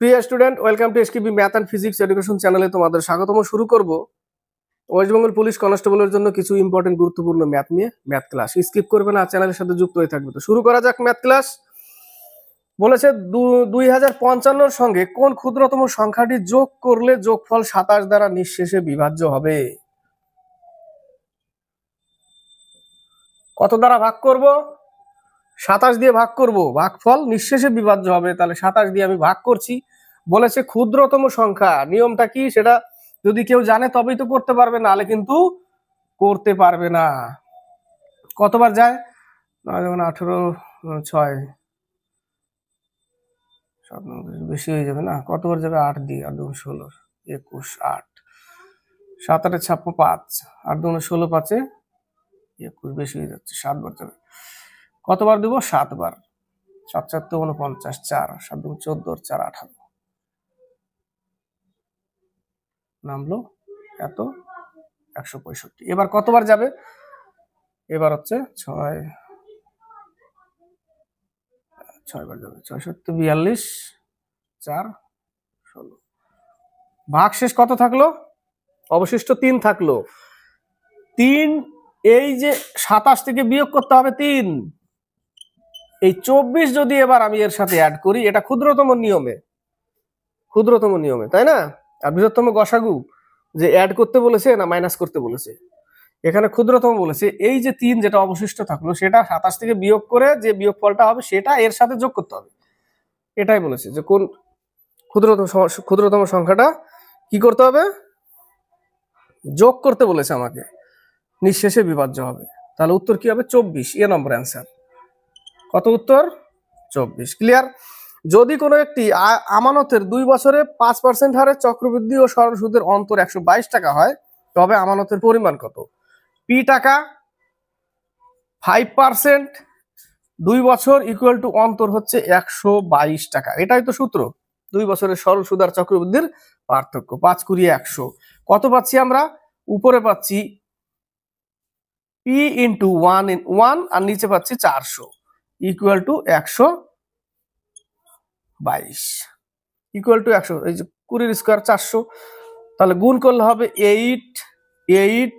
প্রিয় student, welcome to SKB math and physics education চ্যানেলে তোমাদের স্বাগতম। শুরু করব ওয়েস্ট বেঙ্গল পুলিশ কনস্টেবলের জন্য কিছু ইম্পর্টেন্ট গুরুত্বপূর্ণ ম্যাথ নিয়ে ম্যাথ ক্লাস। স্কিপ করবে না, চ্যানেলের সাথে যুক্ত হয়ে থাকবে। তো শুরু করা যাক ম্যাথ ক্লাস। বলেছে 2055 সঙ্গে কোন ক্ষুদ্রতম সংখ্যাটি যোগ করলে যোগফল 27 দ্বারা নিঃশেষে বিভাজ্য হবে? কত দ্বারা ভাগ করব? 27 দিয়ে ভাগ করব, ভাগফল নিঃশেষে বিভাজ্য হবে। তাহলে 27 দিয়ে আমি ভাগ করছি। বলেছে ক্ষুদ্রতম সংখ্যা, নিয়মটা কি সেটা যদি কেউ জানে তবেই তো করতে পারবে, নাহলে কিন্তু করতে পারবে না। কতবার যায়? 18 6 বেশি হয়ে যাবে না? কতবার যাবে? 8 দিয়ে 8 2 16 21 8 7 8 56 5 8 2 16 5 21 বেশি হয়ে যাচ্ছে, 7 বার যাবে। কতবার দেবো? 7 বার। 7 4 49 4 7 2 14 4 18 নামলো এত 165। এবার কতবার যাবে? এবার হচ্ছে 6 বার যাবে। 6 7 42 4 16। ভাগ শেষ কত থাকলো? অবশিষ্ট 3 থাকলো। 3 এই যে 27 থেকে বিয়োগ করতে হবে 3। এই 24 যদি এবার আমি এর সাথে অ্যাড করি, এটা ক্ষুদ্রতম নিয়মে, তাই না? আর বৃহত্তম গসাগু যে অ্যাড করতে বলেছে না মাইনাস করতে বলেছে? এখানে ক্ষুদ্রতম বলেছে। এই যে 3 যেটা অবশিষ্ট থাকলো সেটা 27 থেকে বিয়োগ করে যে বিয়োগফলটা হবে সেটা এর সাথে যোগ করতে হবে। এটাই বলেছে যে কোন ক্ষুদ্রতম সংখ্যাটা কি করতে হবে? যোগ করতে বলেছে আমাকে, নিঃশেষে বিভাজ্য হবে। তাহলে উত্তর কি হবে? 24। এ নম্বর অ্যান্সার। কত উত্তর? 24। ক্লিয়ার? যদি কোনো একটি আমানতের 2 বছরে 5% হারে চক্রবৃদ্ধি ও সরল সুদের অন্তর 122 টাকা হয়, তবে আমানতের পরিমাণ কত? পি টাকা 5% 2 বছর ইকুয়াল টু অন্তর হচ্ছে 122 টাকা। এটাই তো সূত্র, 2 বছরের সরল সুদ আর চক্রবৃদ্ধির পার্থক্য। 5 × 100 কত পাচ্ছি আমরা? উপরে পাচ্ছি পি ইন্টু 1 আর নিচে পাচ্ছি 400 ইকুয়াল টু 122 ইকুয়াল টু 100। এই যে 20 স্কোয়ার 400, তাহলে গুণ করলে হবে 8 8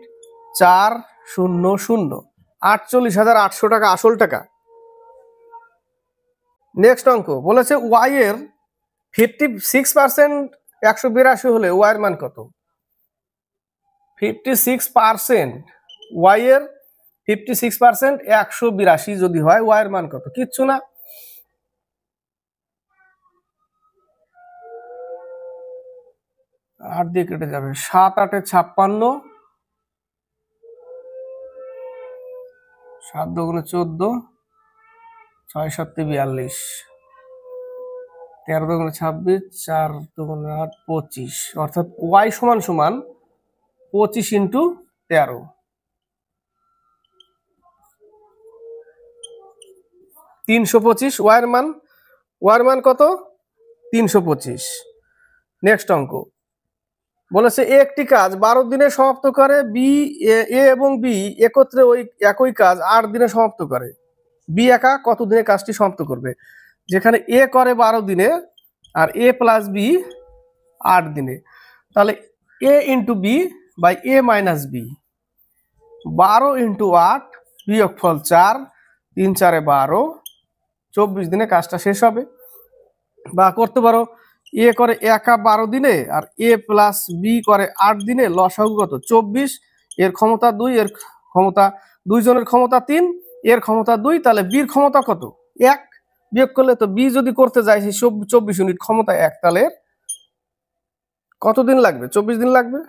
4 0 0 48,800 টাকা আসল টাকা। নেক্সট অঙ্ক বলেছে ওয়াই এর 56% 182 হলে ওয়াই এর মান কত? 56% ওয়াই এর 56% 182 যদি হয়, ওয়াই এর মান কত? কিচ্ছু না। আট দিয়ে কেটে যাবে। 7 8 56 7 2 14 6 7 42 13 2 26 4 2 8 25, অর্থাৎ ওয়াই সমান সমান 25 ইন্টু 13 325। ওয়াই এর মান কত? 325। নেক্সট অঙ্ক বলেছে একটি কাজ 12 দিনে সমাপ্ত করে, বি এ এবং বি একত্রে ওই একই কাজ 8 দিনে সমাপ্ত করে। বি একা কত দিনে কাজটি সমাপ্ত করবে? যেখানে এ করে 12 দিনে আর এ প্লাস বি 8 দিনে, তাহলে a into b by a minus b. 12 into 8 বিয়োগফল 4 3 4 12 24 দিনে কাজটা শেষ হবে। বা করতে পারো এ করে একা 12 দিনে আর এ প্লাস বি করে 8 দিনে, লসাগু কত? 24। এর ক্ষমতা 2, এর ক্ষমতা 2 জনের ক্ষমতা 3, এর ক্ষমতা 2, তাহলে বির ক্ষমতা কত? 1। বিয়োগ করলে তো বি যদি করতে যায় সেই 24 ইউনিট ক্ষমতা 1, তাহলে কতদিন লাগবে? 24 দিন লাগবে।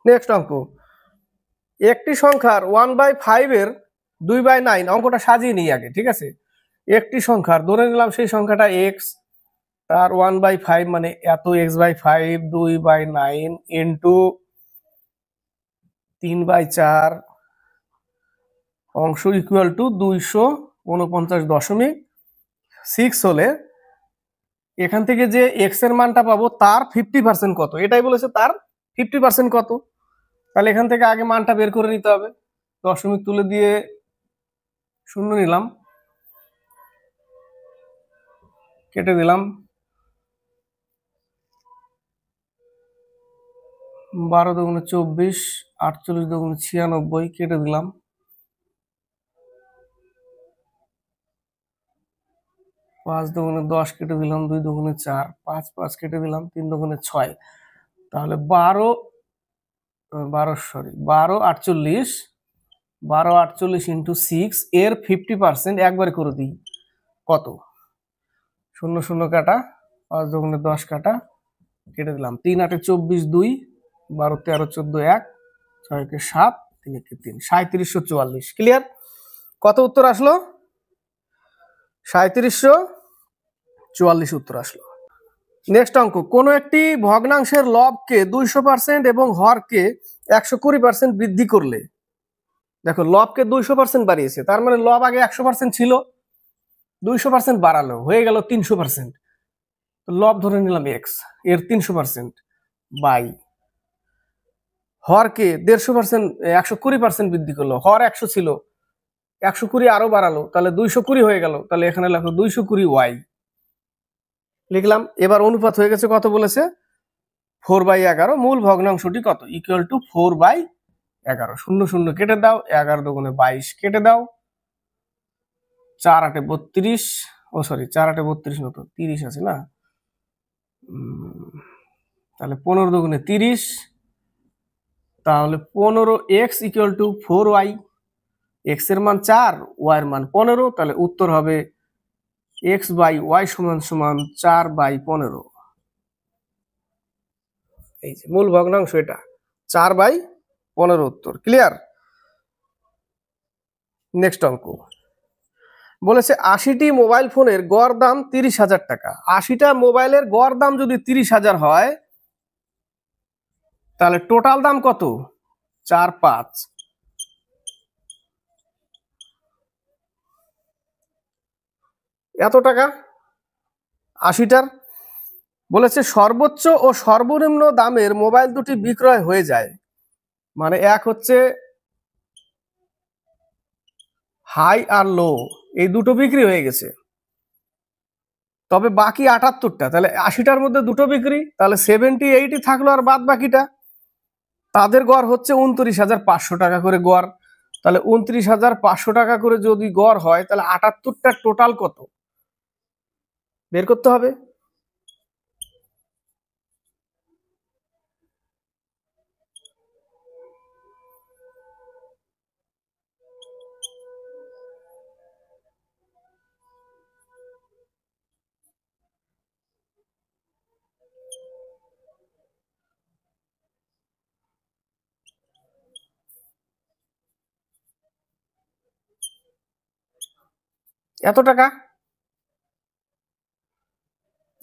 নেক্সট অঙ্ক একটি সংখ্যার 1/5 এর 2/9, অঙ্কটা সাজিয়ে নিই আগে, ঠিক আছে? একটি সংখ্যার ধরে নিলাম সেই সংখ্যাটা এক্স, তার 1/5 মানে এত x/5 2/9 ইন্টু 3/4 অংশ ইকুয়াল টু 249.6 হলে এখান থেকে যে এক্স এর মানটা পাবো তার 50% কত? এটাই বলেছে, তার 50% কত? তাহলে এখান থেকে আগে মানটা বের করে নিতে হবে। দশমিক তুলে দিয়ে শূন্য নিলাম। কেটে দিলাম। 12 দুগুণে 24, 48 দুগুণে 96 কেটে দিলাম। 5 দুগুণে 10 কেটে দিলাম, 2 দুগুণে 4, 5 5 কেটে দিলাম, 3 দুগুণে 6। তাহলে 12 48 ইন্টু 6 এর 50% একবারে করে দিই। কত? 0 0 কাটা, 5 দুগুণে 10 কাটা, কেটে দিলাম। 3 8 24, 2, 12 13 14 1, 6 কে 7, 3 কে 3, 3744। ক্লিয়ার? কত উত্তর আসলো? 3744 উত্তর আসলো। নেক্সট অঙ্ক, কোন একটি ভগ্নাংশের লবকে 200% এবং হরকে 120% বৃদ্ধি করলে, দেখো লবকে 200% বাড়িয়েছে, তার মানে লব আগে 100% ছিল, 200% বাড়ালো, হয়ে গেল 300%। লব ধরে নিলাম এক্স, এর 300% বাই হরকে 150%, 120% বৃদ্ধি করলো, হর 100 ছিল, 120 আরো বাড়ালো, তাহলে 220 হয়ে গেল, তাহলে এখানে লেখো 220 ওয়াই লিখলাম। এবার অনুপাত হয়ে গেছে, কত বলেছে? 4/11। মূল ভগ্নাংশটি কত? Equal to 4/11। 0 0 কেটে দাও, 11 দুগুণে 22 কেটে দাও, 4 8 32, ও সরি 4 8 32 মতো 30 আছে না, তাহলে 15 দুগুণে 30, তাহলে 15x equal to 4y। X এর মান 4, ওয়াই এর মান 15, তাহলে উত্তর হবে x/y সমান সমান 4/15। এই যে মূল ভগ্নাংশ, এটা 4/15 উত্তর। ক্লিয়ার? নেক্সট অঙ্ক বলেছে 80টি মোবাইল ফোনের গড় দাম 30,000 টাকা। 80টা মোবাইলের গড় দাম যদি 30,000 হয়, তাহলে টোটাল দাম কত? 4 5 এত টাকা 80টার। বলেছে সর্বোচ্চ ও সর্বনিম্ন দামের মোবাইল দুটি বিক্রয় হয়ে যায়, মানে এক হচ্ছে হাই আর লো, এই দুটো বিক্রি হয়ে গেছে, তবে বাকি 78টা, তাহলে 80টার মধ্যে দুটো বিক্রি, তাহলে 78 থাকলো, আর বাদ বাকিটা তাদের গড় হচ্ছে 29,500 টাকা করে গড়। তাহলে 29,500 টাকা করে যদি গড় হয়, তাহলে 78টা টোটাল কত বের করতে হবে। এত টাকা,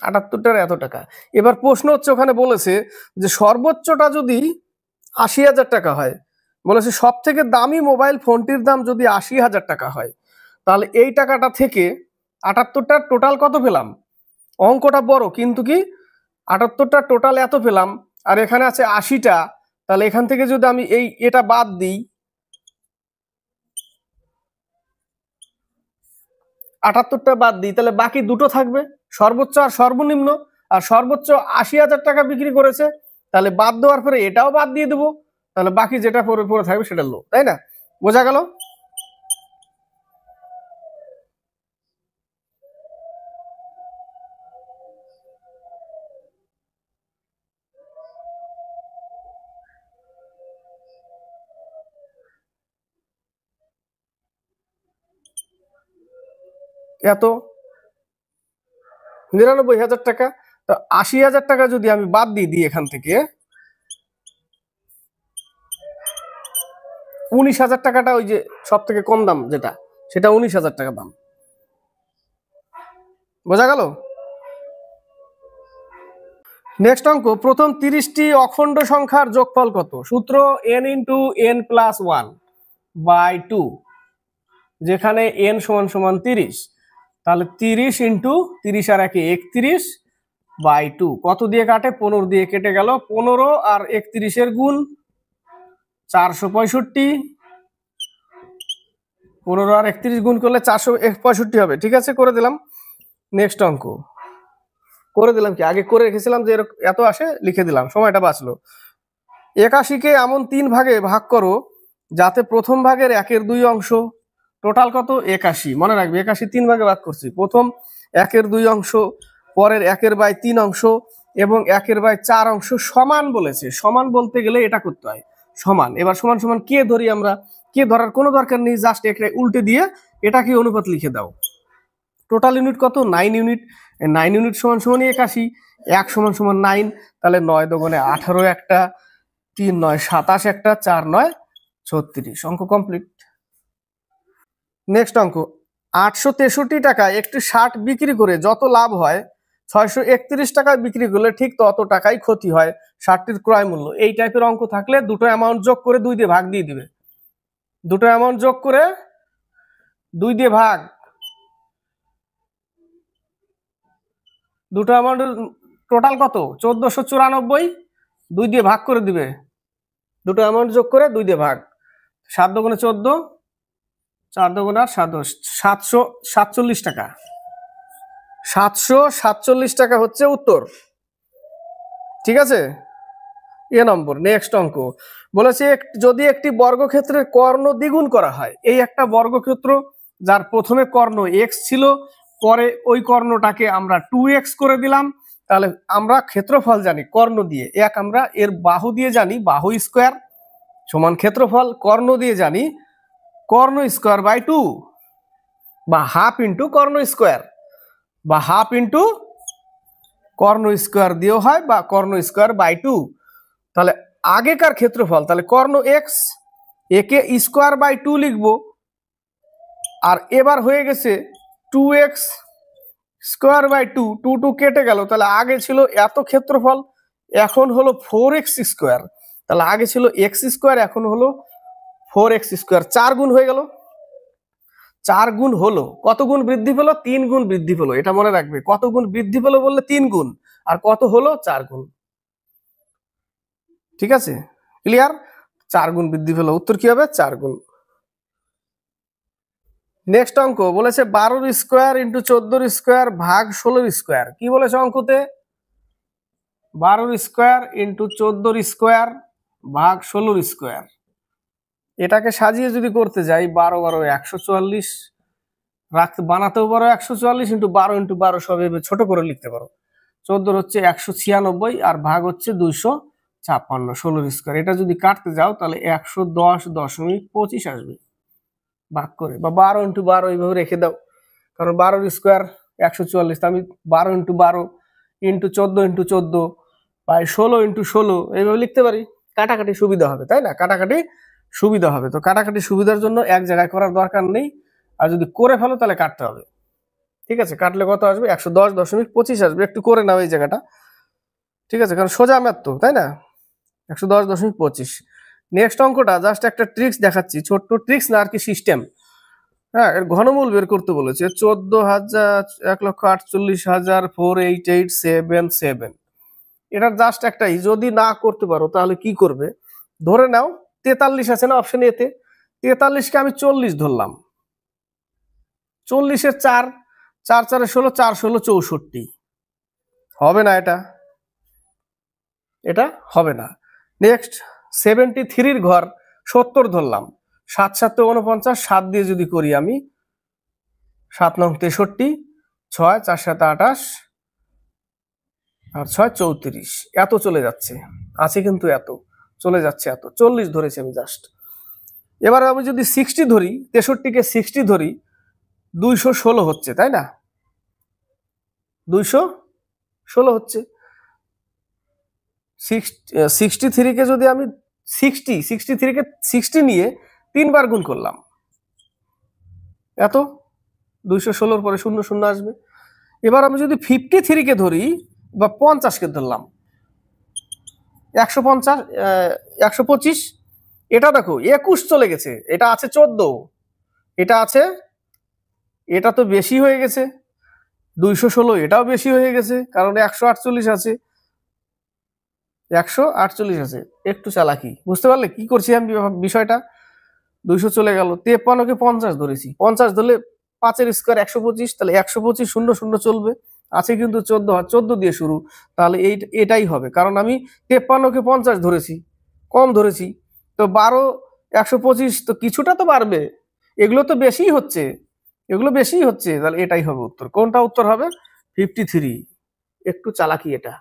78টার এত টাকা। এবার প্রশ্ন হচ্ছে, ওখানে বলেছে যে সর্বোচ্চটা যদি 80,000 টাকা হয়, বলেছে সব থেকে দামি মোবাইল ফোনটির দাম যদি 80,000 টাকা হয়, তাহলে এই টাকাটা থেকে 78টার টোটাল কত পেলাম? অঙ্কটা বড়, কিন্তু কি 78টা টোটাল এত পেলাম, আর এখানে আছে 80টা, তাহলে এখান থেকে যদি আমি এটা বাদ দিই, 78টা বাদ দিই, তাহলে বাকি দুটো থাকবে, সর্বোচ্চ আর সর্বনিম্ন। আর সর্বোচ্চ 80,000 টাকা বিক্রি করেছে, তাহলে বাদ দেওয়ার পরে এটাও বাদ দিয়ে দেবো, তাহলে বাকি যেটা পরে থাকবে সেটা লো, তাই না? বোঝা গেল? এত 99,000 টাকা, তো 80,000 টাকা যদি আমি বাদ দিয়ে দিই এখান থেকে, 19,000 টাকাটা ওই যে সব থেকে কম দাম যেটা, সেটা 19,000 টাকা দাম। বোঝা গেল? নেক্সট অঙ্ক, প্রথম 30টি অখণ্ড সংখ্যার যোগফল কত? সূত্র n ইন্টু n প্লাস 1/2, যেখানে n সমান সমান 30, তাহলে 30 ইন্টু 30 আর 1 31/2, কত দিয়ে কাটে? 15 দিয়ে কেটে গেল, 15 আর 31 এর গুণ 465, 15 আর 31 গুণ করলে 465 হবে। ঠিক আছে, করে দিলাম। নেক্সট অঙ্ক, করে দিলাম, কি আগে করে রেখেছিলাম যে এত আসে, লিখে দিলাম, সময়টা বাঁচলো। 81কে এমন 3 ভাগে ভাগ করো যাতে প্রথম ভাগের 1/2 অংশ, টোটাল কত 81, মনে রাখবে 81 3 ভাগে ভাগ করছি, প্রথম 1/2 অংশ, পরের 1/3 অংশ এবং 1/4 অংশ সমান বলেছে। সমান বলতে গেলে এটা করতে হয় সমান। এবার সমান সমান কে ধরি আমরা, কে ধরার কোনো দরকার নেই, জাস্ট একটা উল্টে দিয়ে এটাকে অনুপাত লিখে দাও। টোটাল ইউনিট কত 9 ইউনিট, 9 ইউনিট সমান সমান 81, 1 সমান সমান 9, তাহলে 9 দোগুণে 18 একটা, 3 9 27 একটা, 4 9 36, অঙ্ক কমপ্লিট। নেক্সট অঙ্ক, 863 টাকায় একটি শার্ট বিক্রি করে যত লাভ হয় 631 টাকায় বিক্রি করলে ঠিক তত টাকাই ক্ষতি হয় শার্টটির ক্রয় মূল্য। এই টাইপের অঙ্ক থাকলে দুটো অ্যামাউন্ট যোগ করে 2 দিয়ে ভাগ দিয়ে দিবে, দুটো অ্যামাউন্ট যোগ করে 2 দিয়ে ভাগ, দুটো অ্যামাউন্টের টোটাল কত 1494, 2 দিয়ে ভাগ করে দিবে, দুটো অ্যামাউন্ট যোগ করে 2 দিয়ে ভাগ, 7 দুগুণে 14, 4 দুগুণে 8 7 747 টাকা, 747 টাকা হচ্ছে উত্তর। ঠিক আছে, এ নম্বর। নেক্সট অঙ্ক বলেছে যদি একটি বর্গক্ষেত্রের কর্ণ দ্বিগুণ করা হয়, এই একটা বর্গক্ষেত্র যার প্রথমে কর্ণ x ছিল, পরে ওই কর্ণটাকে আমরা 2x করে দিলাম, তাহলে আমরা ক্ষেত্রফল জানি কর্ণ দিয়ে, এক আমরা এর বাহু দিয়ে জানি বাহু স্কোয়ার সমান ক্ষেত্রফল, কর্ণ দিয়ে জানি কর্ণ স্কোয়ার বাই 2 বা হাফ ইন্টু কর্ণ স্কোয়ার, বা হাফ ইন্টু কর্ণ স্কোয়ার দিয়েও হয় বা কর্ণ স্কোয়ার বাই 2। তাহলে আগেকার ক্ষেত্রফল, তাহলে কর্ণ এক্স, একে স্কোয়ার বাই 2 লিখবো, আর এবার হয়ে গেছে 2x স্কোয়ার বাই 2, 2 2 কেটে গেল, তাহলে আগে ছিল এত ক্ষেত্রফল, এখন হলো 4x স্কোয়ার, তাহলে আগে ছিল x স্কোয়ার, এখন হলো 4x স্কোয়ার, 4 গুণ হয়ে গেল, 4 গুণ হলো, কত গুণ বৃদ্ধি পেলো 3 গুণ বৃদ্ধি পেলো, এটা মনে রাখবে, কত গুণ বৃদ্ধি পেলো বললে 3 গুণ, আর কত হলো 4 গুণ। ঠিক আছে, ক্লিয়ার, 4 গুণ বৃদ্ধি পেলো, উত্তর কি হবে 4 গুণ। নেক্সট অঙ্ক বলেছে 12 স্কোয়ার ইন্টু 14 স্কোয়ার ভাগ 16 স্কোয়ার, কি বলেছে অঙ্কতে 12 স্কোয়ার ইন্টু 14 স্কোয়ার ভাগ 16 স্কোয়ার, এটাকে সাজিয়ে যদি করতে যাই 12 12 144, রাখতে বানাতেও পারো 144, ইন্টু 12 ইন্টু 12 সব ছোট করে লিখতে পারো, 14 হচ্ছে 196 আর ভাগ হচ্ছে 256, 16 স্কোয়ার, এটা যদি কাটতে যাও তাহলে 110.25 আসবে ভাগ করে, বা 12 ইন্টু 12 এইভাবে রেখে দাও, কারণ 12 স্কোয়ার 144, আমি 12 into 12 into 14 into 14 by 16 into 16 এইভাবে লিখতে পারি, কাটাকাটি সুবিধা হবে, তাই না, কাটাকাটি সুবিধা হবে। তো কাটাকাটি সুবিধার জন্য এক জায়গায় করার দরকার নেই, আর যদি করে ফেলো তাহলে কাটতে হবে। ঠিক আছে, কাটলে কত আসবে 110.25 আসবে, একটু করে নাও এই জায়গাটা। ঠিক আছে, কারণ সোজা ম্যাথ তো, তাই না, 110.25। নেক্সট অঙ্কটা জাস্ট একটা ট্রিক্স দেখাচ্ছি, ছোট্ট ট্রিক্স না আর কি, সিস্টেম। হ্যাঁ, এর ঘনমূল বের করতে বলেছে 14,1,48,488,777, এটা জাস্ট একটাই, যদি না করতে পারো তাহলে কি করবে, ধরে নাও 43 আছে না অপশন এতে, 43কে আমি 40 ধরলাম, 40-এর 4, 4 4 16, 4 16 64, হবে না, এটা হবে না। নেক্সট 73-র ঘর 70 ধরলাম, 7 7 49, 7 দিয়ে যদি করি আমি 7 9 63, 6 4 7 28 আর 6 34, এত চলে যাচ্ছে, আছে কিন্তু এত চলে যাচ্ছে, এত 40 ধরেছি আমি জাস্ট। এবার আমি যদি 60 ধরি, 63কে 60 ধরি, 216 হচ্ছে, তাই না, 216 হচ্ছে। 63কে যদি আমি 63কে 60 নিয়ে 3 বার গুণ করলাম, এত 216-র পরে 0 0 আসবে। এবার আমি যদি 53কে ধরি বা 50কে ধরলাম, 150 125, এটা দেখো 21 চলে গেছে, এটা আছে 14, এটা আছে, এটা তো বেশি হয়ে গেছে 216, এটাও বেশি হয়ে গেছে কারণ 148 আছে, 148 আছে, একটু চালাকি, বুঝতে পারলে কি করছি আমি বিষয়টা, 200 চলে গেল, 53কে 50 ধরেছি, 50 ধরলে 5-এর স্কোয়ার 125, তাহলে 125 0 0 চলবে, আছে কিন্তু 14 দিয়ে শুরু, তাহলে এটাই হবে, কারণ আমি 53কে 50 ধরেছি, কম ধরেছি। তো 12 125, তো কিছুটা তো বাড়বে, এগুলো তো বেশিই হচ্ছে, এগুলো বেশিই হচ্ছে, তাহলে এটাই হবে উত্তর। কোনটা উত্তর হবে? 53। একটু চালাকি, এটা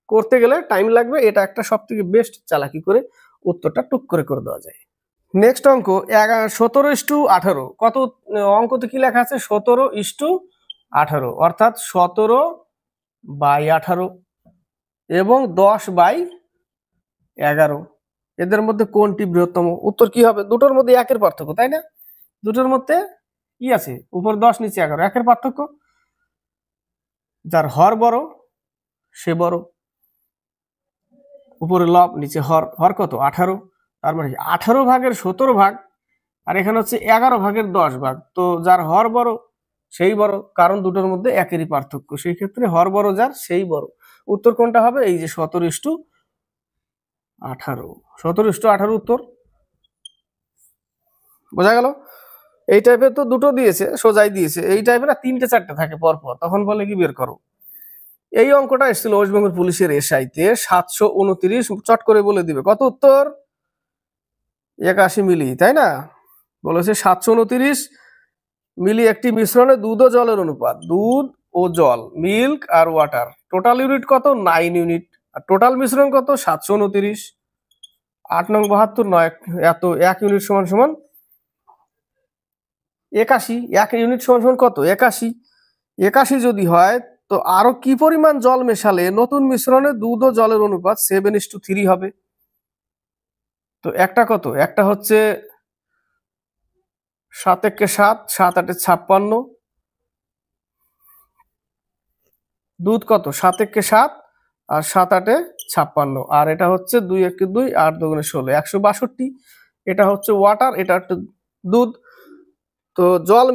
করতে গেলে টাইম লাগবে, এটা একটা সব থেকে বেস্ট চালাকি করে উত্তরটা টুক করে করে দেওয়া যায়। নেক্সট অঙ্ক 17:18। কত অঙ্কতে কি লেখা আছে? 17:18, অর্থাৎ 17/18 এবং 10/11। এদের মধ্যে কোনটি বৃহত্তম? উত্তর কি হবে? দুটোর মধ্যে একের পার্থক্য, তাই না? দুটোর মধ্যে কি আছে? উপর 10 নিচে 11, একের পার্থক্য। যার হর বড় সে বড়, উপরে লব নিচে হর, হর কত? 18। তার মানে 18 ভাগের 17 ভাগ, আর এখানে হচ্ছে 11 ভাগের 10 ভাগ। তো যার হর বড় সেই বড়, কারণ দুটোর মধ্যে একেরই পার্থক্য, সেই ক্ষেত্রে হর বড় যার সেই বড়। উত্তর কোনটা হবে? এই যে 17:18। 17:18 উত্তর। বোঝা গেল? এই টাইপের তো দুটো দিয়েছে, সোজাই দিয়েছে। এই টাইপের 3টে 4টে থাকে পরপর, তখন বলে কি বের করো। এই অঙ্কটা এসেছিল ওয়েস্ট বেঙ্গল পুলিশের এসআইতে 729। চট করে বলে দিবে কত উত্তর? 81 মিলি, তাই না? বলেছে 729 মিলি একটি মিশ্রণে দুধ ও জলের অনুপাত, দুধ ও জল, মিল্ক আর ওয়াটার। টোটাল ইউনিট কত? 9 ইউনিট। আর টোটাল মিশ্রণ কত? 729। 8 নং 72 নয়, এত 1 ইউনিট সমান সমান 81। 1 ইউনিট সমান সমান কত? 81। 81 যদি হয়, তো আরো কি পরিমাণ জল মেশালে নতুন মিশ্রণে দুধ ও জলের অনুপাত 7:3 হবে? তো একটা কত? একটা হচ্ছে 7 একে 7, 7 8 56। দুধ কত? 7 একে 7 আর 7 8 56, আর এটা হচ্ছে 2 একে 2, 8 2 16, 162। এটা হচ্ছে ওয়াটার, এটা একটা দুধ। তো জল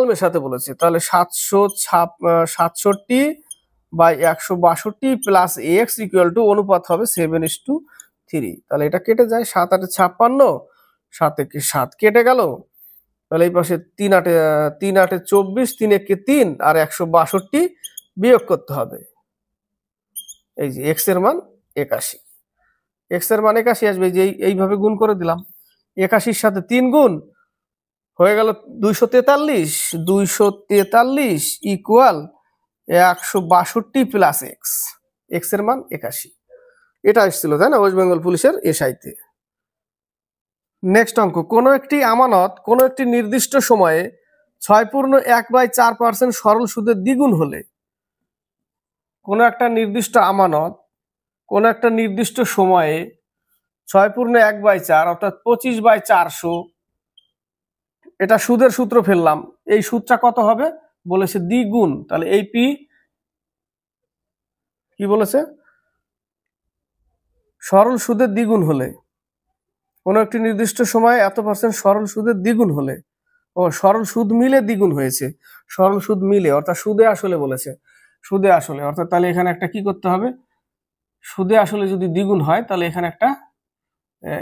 মেশাতে বলেছে, তাহলে 767/162 প্লাস এক্স ইকুয়াল টু অনুপাত হবে 7:3। তাহলে এটা কেটে যায়, 7 8 56, 7 একে 7 কেটে গেল। তাহলে এই পাশে 3 8 24, 3 একে 3 আর 162 বিয়োগ করতে হবে। এই যে এক্স এর মান 81, এক্স এর মান 81 আসবে, যে এইভাবে গুণ করে দিলাম। 81-র সাথে 3 গুণ হয়ে গেল 243। 243 ইকুয়াল 162 প্লাস এক্স, এক্স এর মান 81। এটা এসেছিল, তাই না, ওয়েস্ট বেঙ্গল পুলিশের এসআইতে। নেক্সট অঙ্ক, কোনো একটি আমানত কোনো একটি নির্দিষ্ট সময়ে 6.1/4% সরল সুদের দ্বিগুণ হলে, কোনো একটা নির্দিষ্ট আমানত কোনো একটা নির্দিষ্ট সময়ে 6.1/4 অর্থাৎ 25/400, এটা সুদের সূত্র ফেললাম। এই সুদটা কত হবে? বলেছে দ্বিগুণ। তাহলে এই পি কি বলেছে? সরল সুদের দ্বিগুণ হলে, কোনো একটি নির্দিষ্ট সময়ে এত পার্সেন্ট সরল সুদের দ্বিগুণ হলে, ও সরল সুদ মিলে দ্বিগুণ হয়েছে, সরল সুদ মিলে অর্থাৎ সুদে আসলে বলেছে, সুদে আসলে অর্থাৎ তাহলে এখানে একটা কি করতে হবে? সুদে আসলে যদি দ্বিগুণ হয়, তাহলে এখানে একটা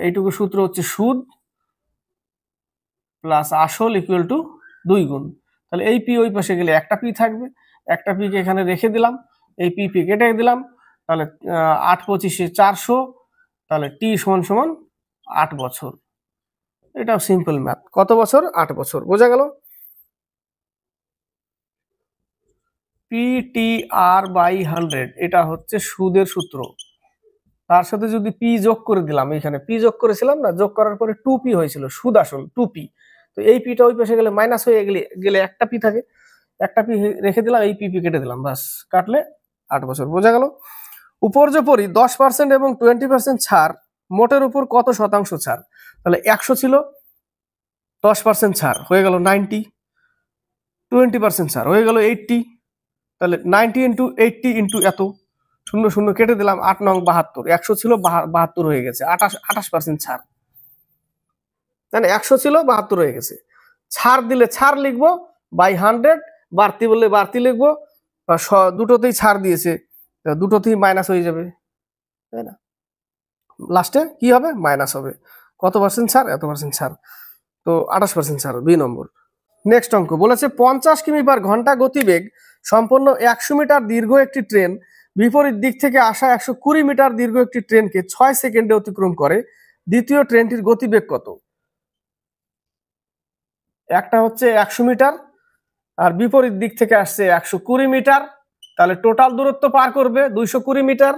এইটুকু সূত্র হচ্ছে সুদ প্লাস আসল ইকুয়াল টু 2 গুণ। তাহলে এই পি ওই পাশে গেলে একটা পি থাকবে, একটা পি কে এখানে রেখে দিলাম, এই পি পি কেটে দিলাম। তাহলে 8 25 400, তাহলে টি সমান সমান 8 বছর। এটাও সিম্পল ম্যাথ। কত বছর? 8 বছর। বোঝা গেল? PTR/100 এটা হচ্ছে সুদের সূত্র। তার সাথে যদি পি যোগ করে দিলাম, এখানে পি যোগ করেছিলাম না, যোগ করার পরে 2p হয়েছিল, সুদ আসল 2p। তো এই পিটা ওই পাশে গেলে মাইনাস হয়ে গেলে একটা পি থাকে, একটা পি রেখে দিলাম, এই পি কেটে দিলাম, বাস কাটলে 8 বছর। বোঝা গেল? উপর্যুপরি 10% এবং 20% ছাড়, মোটের উপর কত শতাংশ ছাড়? তাহলে 100 ছিল, 10% ছাড় হয়ে গেল 90, 20% ছাড় হয়ে গেল 80। তাহলে 90 ইন্টু 80 ইন্টু এত, শূন্য শূন্য কেটে দিলাম, 8 নং 72। 100 ছিল, 72 হয়ে গেছে, 28% ছাড়। তাই না? 100 ছিল, 72 হয়ে গেছে। ছাড় দিলে ছাড় লিখবো, বাই 100, বাড়তি বললে বাড়তি লিখবো, বা দুটোতেই ছাড় দিয়েছে, দুটোতেই মাইনাস হয়ে যাবে, তাই না? লাস্টে কি হবে? মাইনাস হবে। কত পার্সেন্ট ছাড়? এত পার্সেন্ট ছাড়। তো 28% ছাড়, বি নম্বর। নেক্সট অঙ্ক বলেছে 50 কিমি/ঘন্টা গতিবেগ সম্পন্ন 100 মিটার দীর্ঘ একটি ট্রেন বিপরীত দিক থেকে আসা 120 মিটার দীর্ঘ একটি ট্রেনকে 6 সেকেন্ডে অতিক্রম করে, দ্বিতীয় ট্রেনটির গতিবেগ কত? একটা হচ্ছে 100 মিটার আর বিপরীত দিক থেকে আসছে 120 মিটার, তাহলে টোটাল দূরত্ব পার করবে 220 মিটার।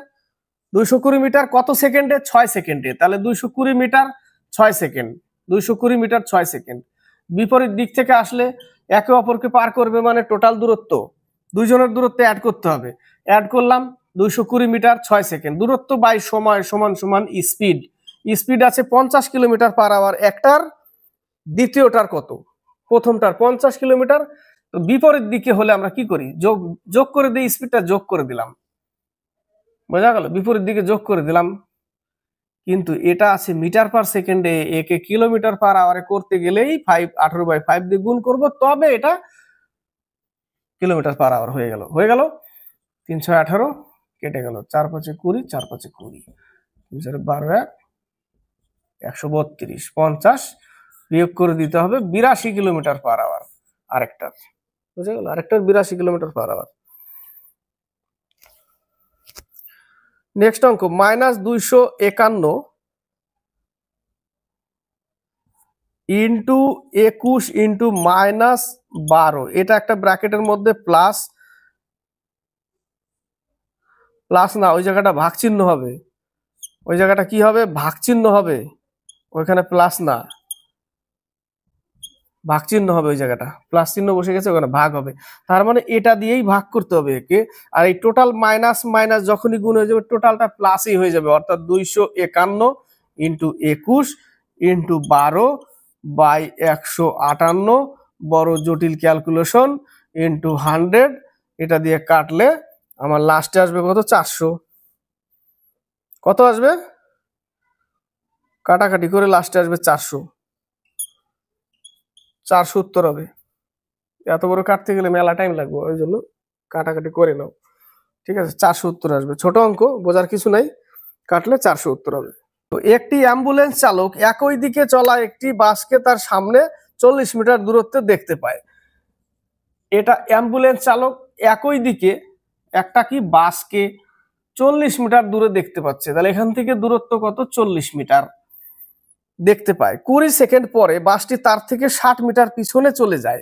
220 মিটার কত সেকেন্ডে? 6 সেকেন্ডে। তাহলে 220 মিটার 6 সেকেন্ড, 220 মিটার 6 সেকেন্ড। বিপরীত দিক থেকে আসলে একে অপরকে পার করবে, মানে টোটাল দূরত্ব দুইজনের দূরত্ব অ্যাড করতে হবে। অ্যাড করলাম 220 মিটার 6 সেকেন্ড। দূরত্ব বাই সময় সমান সমান স্পিড। স্পিড আছে 50 কিলোমিটার/আওয়ার একটার, দ্বিতীয়টার কত? প্রথমটার 50 কিলোমিটার। তো বিপরীত দিকে হলে আমরা কি করি? যোগ করে দিই, স্পিডটা যোগ করে দিলাম, বোঝা গেল? বিপরীত দিকে যোগ করে দিলাম। কিন্তু এটা আছে মিটার/সেকেন্ডে, একে কিলোমিটার/আওয়ারে করতে গেলেই 18/5 দিয়ে গুণ করব, তবে এটা কিলোমিটার/আওয়ার হয়ে গেল। 318 কেটে গেল, 4 5 20, 4 5 20, 3 12 132, 50 বিয়োগ করে দিতে হবে 82 কিলোমিটার/আওয়ার আরেকটার, বুঝা গেল? আরেকটার 82 কিলোমিটার/আওয়ার। নেক্সট অঙ্ক -251 ইন্টু 21 ইন্টু -12, এটা একটা ব্র্যাকেটের মধ্যে প্লাস না, ওই জায়গাটা ভাগ চিহ্ন হবে। ওই জায়গাটা কি হবে? ভাগ চিহ্ন হবে। ওইখানে প্লাস না, ভাগ চিহ্ন হবে। ওই জায়গাটা প্লাস চিহ্ন বসে গেছে, ওখানে ভাগ হবে। তার মানে এটা দিয়েই ভাগ করতে হবে একে। আর এই টোটাল মাইনাস মাইনাস যখনই গুণ হয়ে যাবে, টোটালটা প্লাসই হয়ে যাবে। অর্থাৎ 251 ইন্টু 21 ইন্টু 12 বাই 158, বড় জটিল ক্যালকুলেশন, ইন্টু 100। এটা দিয়ে কাটলে আমার লাস্টে আসবে কত? 400। কত আসবে? কাটাকাটি করে লাস্টে আসবে 400। 400 উত্তর হবে। এত বড় কাটতে গেলে মেলা টাইম লাগবে, ওই জন্য কাটাকাটি করে নাও, ঠিক আছে? 400 উত্তর আসবে। ছোট অঙ্ক, বোঝার কিছু নাই, কাটলে 400 উত্তর হবে। তো একটি অ্যাম্বুলেন্স চালক একই দিকে চলা একটি বাসকে তার সামনে 40 মিটার দূরত্বে দেখতে পায়। এটা অ্যাম্বুলেন্স চালক একই দিকে একটা কি বাসকে 40 মিটার দূরে দেখতে পাচ্ছে, তাহলে এখান থেকে দূরত্ব কত? 40 মিটার দেখতে পায়। 20 সেকেন্ড পরে বাসটি তার থেকে 60 মিটার পিছনে চলে যায়।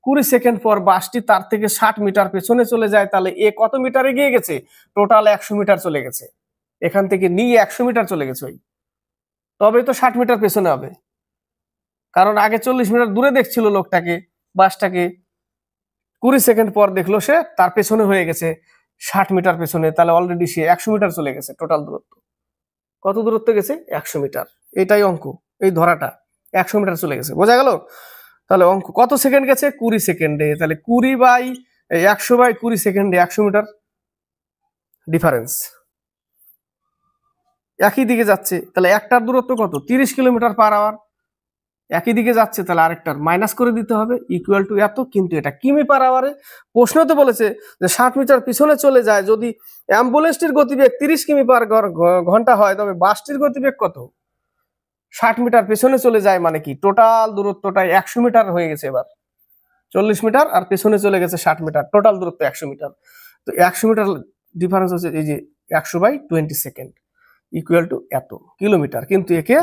20 সেকেন্ড পর বাসটি তার থেকে 60 মিটার পেছনে চলে যায়, তাহলে এ কত মিটার এগিয়ে গেছে? টোটাল 100 মিটার চলে গেছে। এখান থেকে নিয়ে 100 মিটার চলে গেছে ওই, তবে তো 60 মিটার পেছনে হবে, কারণ আগে 40 মিটার দূরে দেখছিল লোকটাকে, বাসটাকে। 20 সেকেন্ড পর দেখলো সে তার পেছনে হয়ে গেছে 60 মিটার পেছনে, তাহলে অলরেডি সে 100 মিটার চলে গেছে। টোটাল দূরত্ব কত? দূরত্ব গেছে 100 মিটার। এটাই অঙ্ক, এই ধরাটা 100 মিটার চলে গেছে, বোঝা গেল? তাহলে অঙ্ক কত সেকেন্ড গেছে? 20 সেকেন্ডে। তাহলে 100/20 সেকেন্ডে 100 মিটার ডিফারেন্স। একই দিকে যাচ্ছে, তাহলে একটার দূরত্ব কত? 30 কিলোমিটার/আওয়ার। একই দিকে যাচ্ছে, তাহলে আরেকটার মাইনাস করে দিতে হবে, ইকুয়াল টু এত। কিন্তু এটা কিমি/আওয়ারে। প্রশ্নতে বলেছে যে 60 মিটার পিছনে চলে যায়। যদি অ্যাম্বুলেন্সটির গতিবেগ 30 কিমি/ঘন্টা হয়, তবে বাসটির গতিবেগ কত? 60 মিটার পেছনে চলে যায়, মানে কি টোটাল দূরত্বটা 100 মিটার হয়ে গেছে। এবার 40 মিটার আর পেছনে চলে গেছে 60 মিটার, টোটাল দূরত্ব 100 মিটার। তো 100 মিটার ডিফারেন্স হচ্ছে এই যে 100/20 সেকেন্ড ইকুয়াল টু এত কিলোমিটার। কিন্তু একে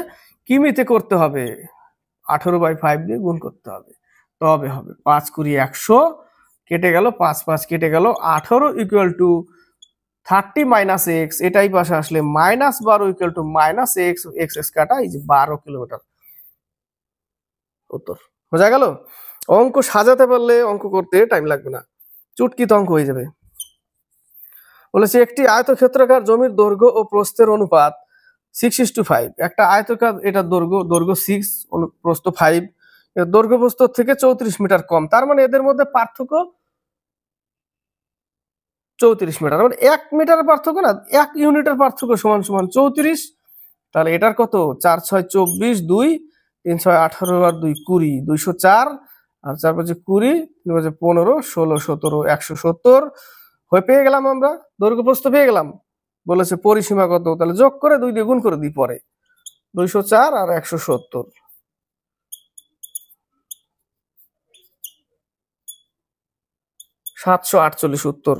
কিমিতে করতে হবে, 18/5 দিয়ে গুণ করতে হবে, তবে হবে। 5 20 100 কেটে গেল, 5 5 কেটে গেল, 18 ইকুয়াল টু 30 মাইনাস এক্স। এটাই পাশে আসলে -12 equal to minus x. X কাটা, এই যে 12 কিলোমিটার উত্তর। বোঝা গেল? অঙ্ক সাজাতে পারলে অঙ্ক করতে টাইম লাগবে না, চুটকিতে অঙ্ক হয়ে যাবে। বলেছে একটি আয়তক্ষেত্রাকার জমির দৈর্ঘ্য ও প্রস্থের অনুপাত 6:5। একটা আয়তকার, এটা দৈর্ঘ্য 6, প্রস্থ 5। দৈর্ঘ্য প্রস্থ থেকে 34 মিটার কম, তার মানে এদের মধ্যে পার্থক্য 34 মিটার। মানে 1 মিটার পার্থক্য না, 1 ইউনিটের পার্থক্য সমান সমান 34। তাহলে এটার কত? 4 6 24, 2 3 6 18 আর 2 20, 204 আর 4 5 20, 3 5 15, 16 17, 170 হয়ে পেয়ে গেলাম আমরা, দৈর্ঘ্য প্রস্থ পেয়ে গেলাম। বলেছে পরিসীমা কত? তাহলে যোগ করে 2 দিয়ে গুণ করে দিই পরে, 204 আর 170। 748 উত্তর।